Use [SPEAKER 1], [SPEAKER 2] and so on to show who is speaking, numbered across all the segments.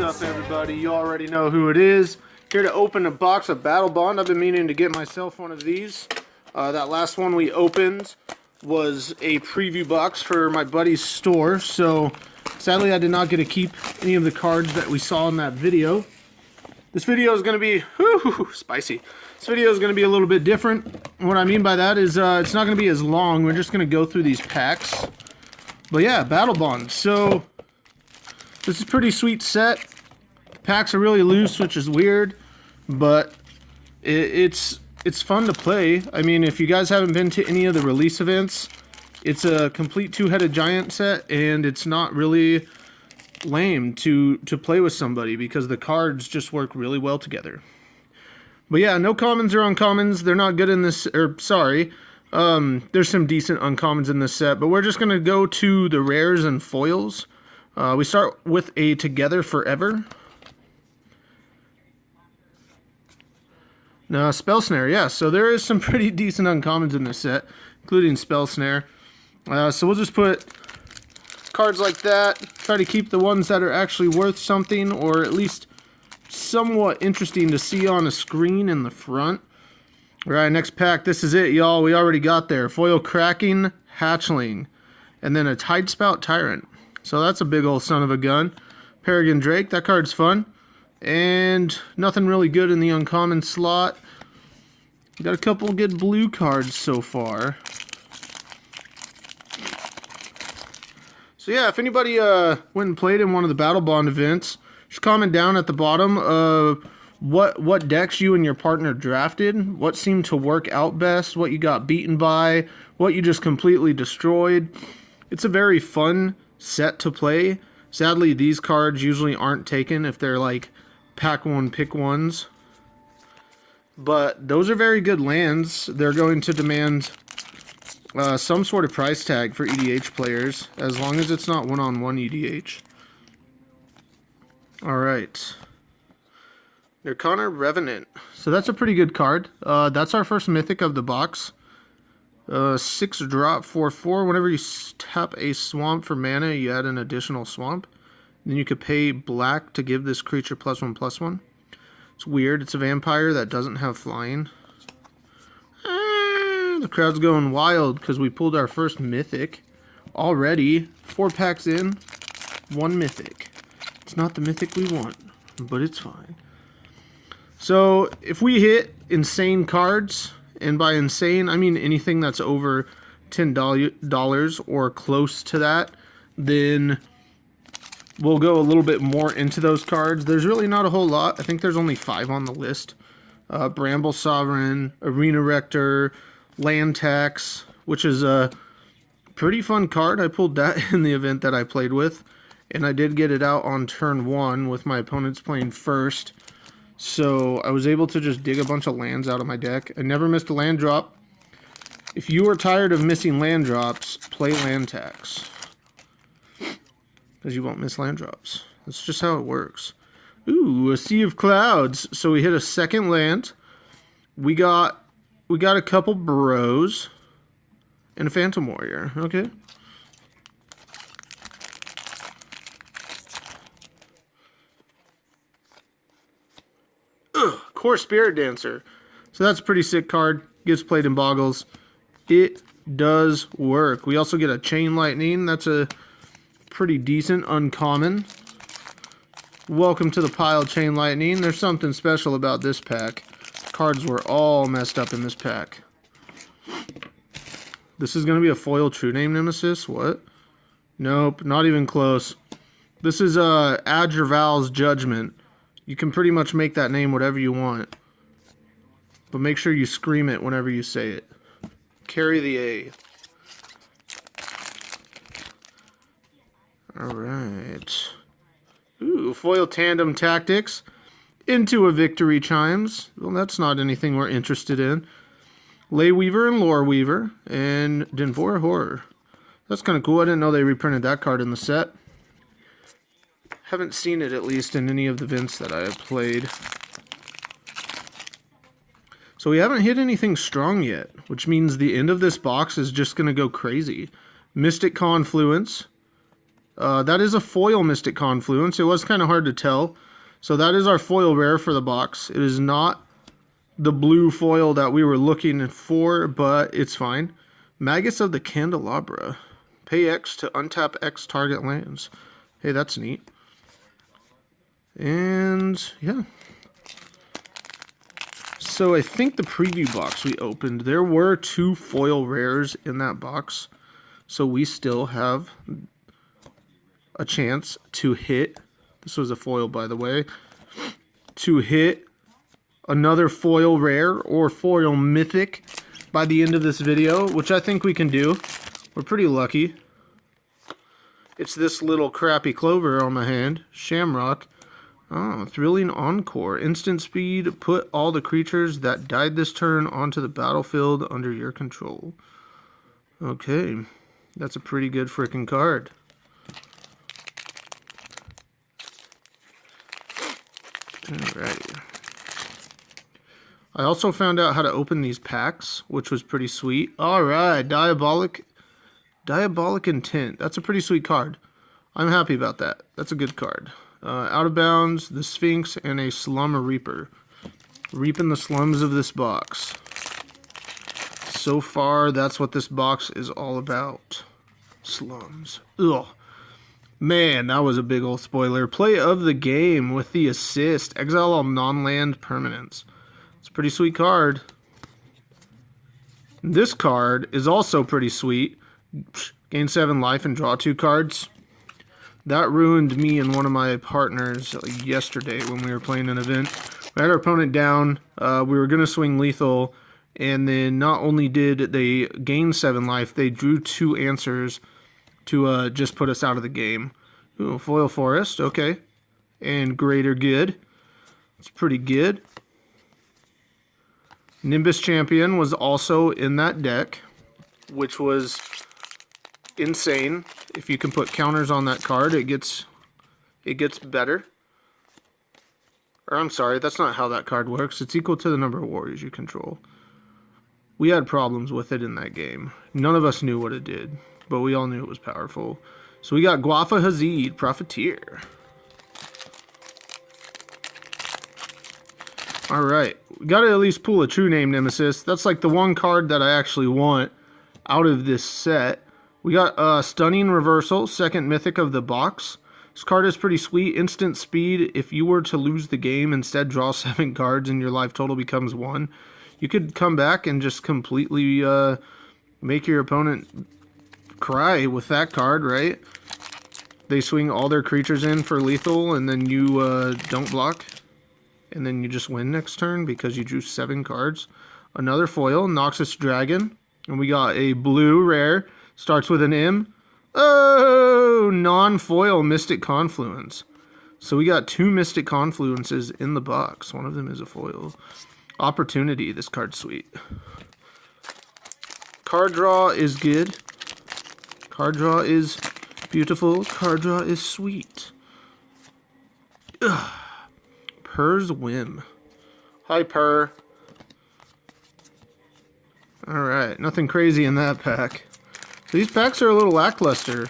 [SPEAKER 1] up, everybody? You already know who it is. Here to open a box of Battlebond. I've been meaning to get myself one of these. That last one we opened was a preview box for my buddy's store, so sadly I did not get to keep any of the cards that we saw in that video. This video is going to be spicy. This video is going to be a little bit different. What I mean by that is it's not going to be as long. We're just going to go through these packs. But yeah, Battlebond. So this is a pretty sweet set. Packs are really loose, which is weird, but it's fun to play. I mean, if you guys haven't been to any of the release events, it's a complete two-headed giant set, and it's not really lame to play with somebody because the cards just work really well together. But yeah, no commons or uncommons. They're not good in this, or sorry. There's some decent uncommons in this set, but we're just going to go to the rares and foils. We start with a Together Forever. Now, Spell Snare, yeah, so there is some pretty decent uncommons in this set, including Spell Snare. So we'll just put cards like that, try to keep the ones that are actually worth something, or at least somewhat interesting to see on a screen in the front. Alright, next pack, this is it, y'all. We already got there. Foil Cracking Hatchling, and then a Tidespout Tyrant. So that's a big old son of a gun. Peregrine Drake, that card's fun. And nothing really good in the uncommon slot. Got a couple good blue cards so far. So yeah, if anybody went and played in one of the Battlebond events, just comment down at the bottom what decks you and your partner drafted, what seemed to work out best, what you got beaten by, what you just completely destroyed. It's a very fun set to play. Sadly, these cards usually aren't taken if they're like pack one, pick ones. But those are very good lands. They're going to demand some sort of price tag for EDH players, as long as it's not one-on-one EDH. Alright. Nirkana Revenant. So that's a pretty good card. That's our first mythic of the box. 6 drop, 4/4. Whenever you tap a swamp for mana, you add an additional swamp. Then you could pay black to give this creature +1/+1. It's weird. It's a vampire that doesn't have flying. The crowd's going wild because we pulled our first mythic already. 4 packs in, 1 mythic. It's not the mythic we want, but it's fine. So if we hit insane cards, and by insane I mean anything that's over $10 or close to that, then we'll go a little bit more into those cards. There's really not a whole lot. I think there's only 5 on the list. Bramble Sovereign, Arena Rector, Land Tax, which is a pretty fun card. I pulled that in the event that I played with, and I did get it out on turn 1 with my opponents playing first. So I was able to just dig a bunch of lands out of my deck. I never missed a land drop. If you are tired of missing land drops, play Land Tax, because you won't miss land drops. That's just how it works. Ooh, a Sea of Clouds. So we hit a second land. We got a couple Burrows and a Phantom Warrior. Okay. Core Spirit Dancer. So that's a pretty sick card. Gets played in Boggles. It does work. We also get a Chain Lightning. That's a pretty decent uncommon. Welcome to the pile, Chain Lightning. There's something special about this pack. Cards were all messed up in this pack. This is going to be a foil True Name Nemesis. What? Nope, not even close. This is Adjerval's Judgment. You can pretty much make that name whatever you want, but make sure you scream it whenever you say it. Carry the A. Alright. Ooh, foil Tandem Tactics into a Victory Chimes. Well, that's not anything we're interested in. Ley Weaver and Lore Weaver, and Denvor Horror. That's kind of cool. I didn't know they reprinted that card in the set. Haven't seen it, at least, in any of the events that I have played. So we haven't hit anything strong yet, which means the end of this box is just going to go crazy. Mystic Confluence, That is a foil Mystic Confluence. It was kind of hard to tell. So that is our foil rare for the box. It is not the blue foil that we were looking for, but it's fine. Magus of the Candelabra. Pay X to untap X target lands. Hey, that's neat. And yeah. So I think the preview box we opened, there were 2 foil rares in that box. So we still have a chance to hit, this was a foil by the way, to hit another foil rare or foil mythic by the end of this video, which I think we can do. We're pretty lucky. It's this little crappy clover on my hand, Shamrock. Oh, Thrilling Encore. Instant speed, put all the creatures that died this turn onto the battlefield under your control. Okay, that's a pretty good freaking card. Alright. I also found out how to open these packs, which was pretty sweet. Alright, Diabolic Intent. That's a pretty sweet card. I'm happy about that. That's a good card. Out of Bounds, the Sphinx, and a Slum Reaper. Reaping the slums of this box. So far, that's what this box is all about. Slums. Ugh. Man, that was a big old spoiler. Play of the game with the assist. Exile all non-land permanents. It's a pretty sweet card. This card is also pretty sweet. Gain 7 life and draw 2 cards. That ruined me and one of my partners yesterday when we were playing an event. We had our opponent down. We were going to swing lethal. And then not only did they gain 7 life, they drew 2 answers to just put us out of the game. Ooh, Foil Forest, okay. And Greater Good. It's pretty good. Nimbus Champion was also in that deck, which was insane. If you can put counters on that card, it gets better. Or I'm sorry, that's not how that card works. It's equal to the number of warriors you control. We had problems with it in that game. None of us knew what it did, but we all knew it was powerful. So we got Guafa Hazid, Profiteer. Alright, we gotta at least pull a True Name Nemesis. That's like the one card that I actually want out of this set. We got Stunning Reversal, second mythic of the box. This card is pretty sweet. Instant speed. If you were to lose the game, instead draw 7 cards and your life total becomes 1. You could come back and just completely make your opponent cry with that card, right? They swing all their creatures in for lethal and then you don't block. And then you just win next turn because you drew 7 cards. Another foil, Noxus Dragon. And we got a blue rare. Starts with an M. Oh, non-foil Mystic Confluence. So we got 2 Mystic Confluences in the box. One of them is a foil. Opportunity. This card's sweet. Card draw is good. Card draw is beautiful. Card draw is sweet. Ugh. Purr's Whim. Hi, Purr. Alright, nothing crazy in that pack. So these packs are a little lackluster.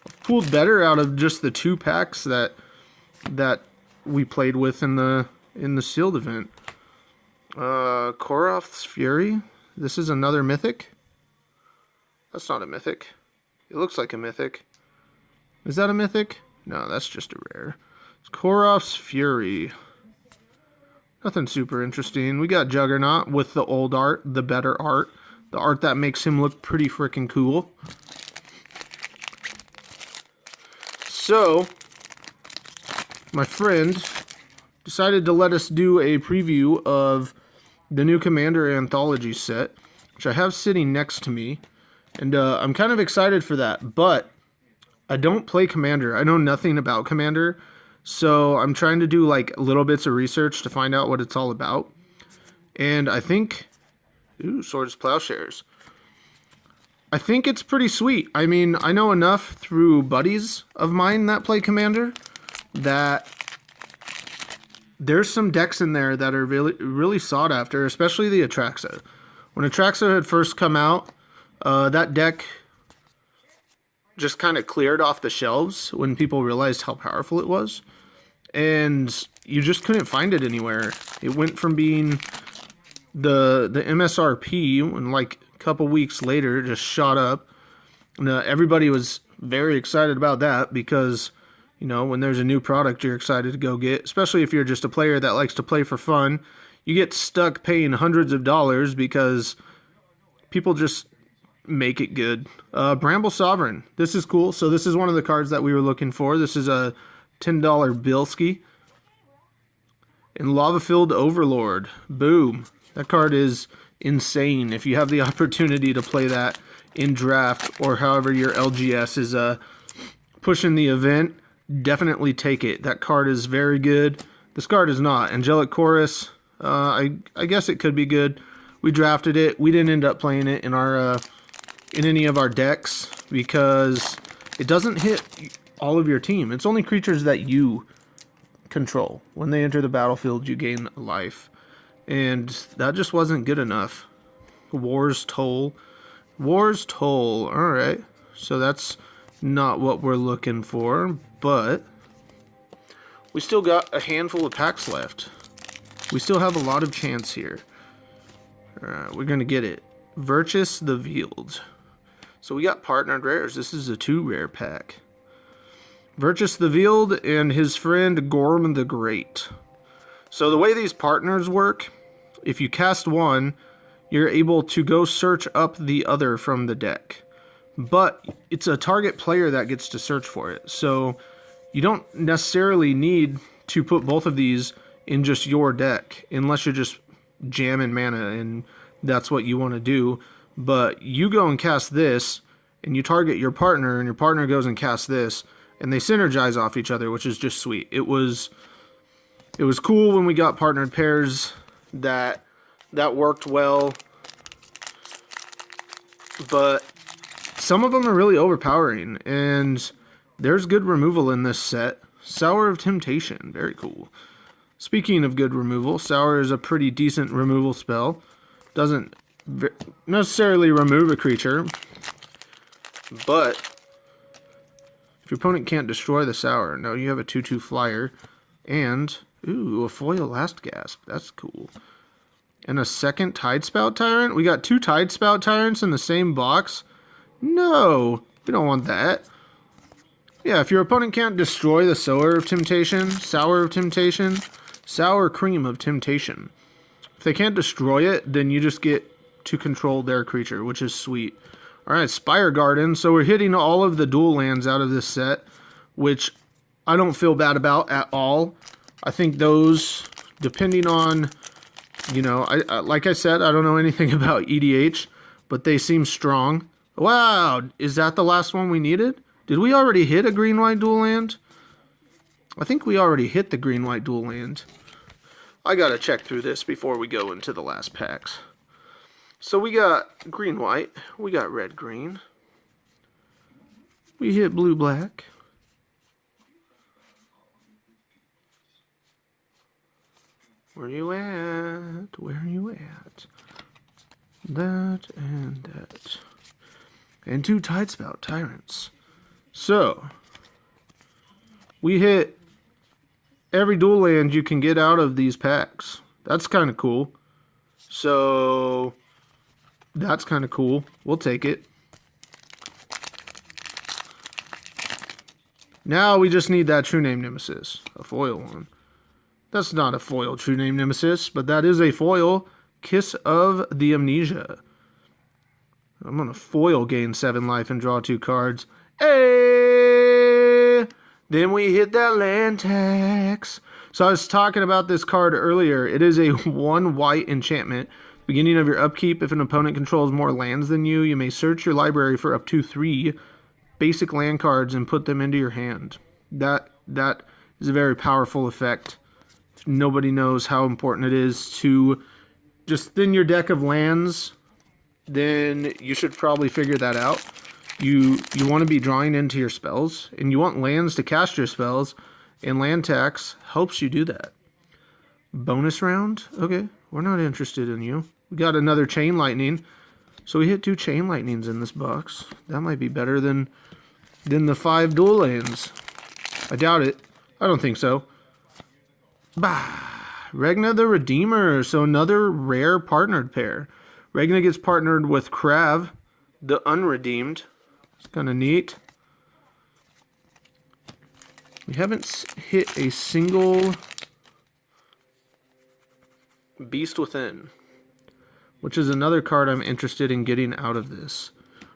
[SPEAKER 1] I've pulled better out of just the 2 packs that we played with in the sealed event. Koroth's Fury. This is another mythic. That's not a mythic. It looks like a mythic. Is that a mythic? No, that's just a rare. It's Koroth's Fury. Nothing super interesting. We got Juggernaut with the old art, the better art. The art that makes him look pretty freaking cool. So, my friend decided to let us do a preview of the new Commander Anthology set, which I have sitting next to me. And I'm kind of excited for that, but I don't play Commander. I know nothing about Commander, so I'm trying to do like little bits of research to find out what it's all about. And I think... Ooh, Swords Plowshares. I think it's pretty sweet. I mean, I know enough through buddies of mine that play Commander that there's some decks in there that are really sought after, especially the Atraxa. When Atraxa had first come out, that deck just kind of cleared off the shelves when people realized how powerful it was. And you just couldn't find it anywhere. It went from being the MSRP, and like a couple weeks later, it just shot up. And everybody was very excited about that because, you know, when there's a new product you're excited to go get, especially if you're just a player that likes to play for fun, you get stuck paying hundreds of dollars because people just make it good. Bramble Sovereign. This is cool. So this is one of the cards that we were looking for. This is a $10 Bilski. And Lava-Filled Overlord. Boom. That card is insane. If you have the opportunity to play that in draft or however your LGS is pushing the event, definitely take it. That card is very good. This card is not. Angelic Chorus, I guess it could be good. We drafted it. We didn't end up playing it in our in any of our decks because it doesn't hit all of your team. It's only creatures that you control. When they enter the battlefield, you gain life. And that just wasn't good enough. War's Toll. War's Toll. Alright. So that's not what we're looking for. But we still got a handful of packs left. We still have a lot of chance here. Alright, we're going to get it. Virtus the Veiled. So we got partnered rares. This is a 2 rare pack. Virtus the Veiled and his friend Gorm the Great. So the way these partners work, if you cast one, you're able to go search up the other from the deck. But it's a target player that gets to search for it. So you don't necessarily need to put both of these in just your deck, unless you're just jamming mana and that's what you want to do. But you go and cast this, and you target your partner, and your partner goes and casts this, and they synergize off each other, which is just sweet. It was cool when we got partnered pairs that worked well, but some of them are really overpowering, and there's good removal in this set. Sour of Temptation, very cool. Speaking of good removal, Sour is a pretty decent removal spell. Doesn't necessarily remove a creature, but if your opponent can't destroy the Sour, no, you have a 2/2 flyer, and, ooh, a foil Last Gasp. That's cool. And a second Tidespout Tyrant? We got 2 Tidespout Tyrants in the same box? No, we don't want that. Yeah, if your opponent can't destroy the Sour of Temptation, Sour Cream of Temptation. If they can't destroy it, then you just get to control their creature, which is sweet. Alright, Spire Garden. So we're hitting all of the dual lands out of this set, which I don't feel bad about at all. I think those, depending on, you know, like I said, I don't know anything about EDH, but they seem strong. Wow, is that the last one we needed? Did we already hit a green-white dual land? I think we already hit the green-white dual land. I gotta check through this before we go into the last packs. So we got green-white, we got red-green, we hit blue-black, where you at, where you at, that and that, and 2 Tidespout Tyrants. So, we hit every dual land you can get out of these packs. That's kind of cool. So, that's kind of cool. We'll take it. Now we just need that True Name Nemesis. A foil one. That's not a foil True Name Nemesis, but that is a foil Kiss of the Amnesia. I'm going to foil gain 7 life and draw 2 cards. Hey! Then we hit that land tax. So I was talking about this card earlier. It is a 1 white enchantment. Beginning of your upkeep, if an opponent controls more lands than you, you may search your library for up to 3 basic land cards and put them into your hand. That is a very powerful effect. Nobody knows how important it is to just thin your deck of lands. Then you should probably figure that out. You want to be drawing into your spells, and you want lands to cast your spells, and land tax helps you do that. Bonus round? Okay, we're not interested in you. We got another Chain Lightning. So we hit 2 Chain Lightnings in this box. That might be better than than the 5 dual lanes. I doubt it. I don't think so. Bah! Regna the Redeemer, so another rare partnered pair. Regna gets partnered with Krav, the Unredeemed. It's kind of neat. We haven't hit a single Beast Within, which is another card I'm interested in getting out of this.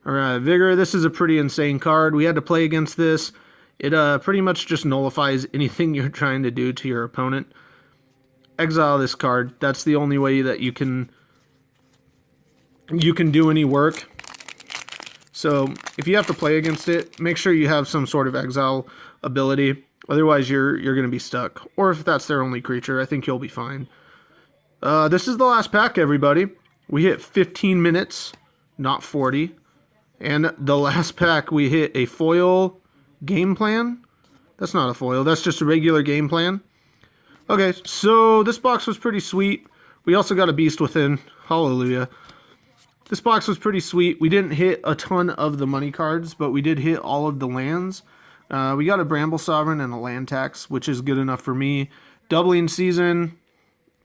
[SPEAKER 1] Alright, Vigor, this is a pretty insane card. We had to play against this. It pretty much just nullifies anything you're trying to do to your opponent. Exile this card. That's the only way that you can do any work. So if you have to play against it, make sure you have some sort of exile ability. Otherwise, you're going to be stuck. Or if that's their only creature, I think you'll be fine. This is the last pack, everybody. We hit 15 minutes, not 40. And the last pack, we hit a foil game plan. That's not a foil. That's just a regular game plan. Okay, so this box was pretty sweet. We also got a Beast Within. Hallelujah. This box was pretty sweet. We didn't hit a ton of the money cards, but we did hit all of the lands. We got a Bramble Sovereign and a land tax, which is good enough for me. Doubling Season,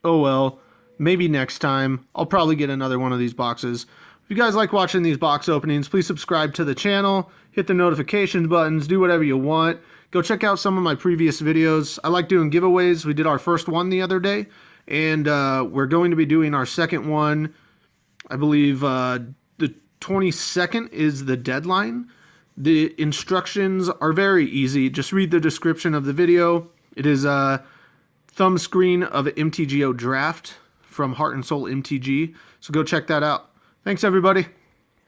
[SPEAKER 1] oh well. Maybe next time. I'll probably get another one of these boxes. If you guys like watching these box openings, please subscribe to the channel. Hit the notification buttons. Do whatever you want. Go check out some of my previous videos. I like doing giveaways. We did our first one the other day. And we're going to be doing our second one. I believe the 22nd is the deadline. The instructions are very easy. Just read the description of the video. It is a thumb screen of an MTGO draft from Heart and Soul MTG. So go check that out. Thanks, everybody.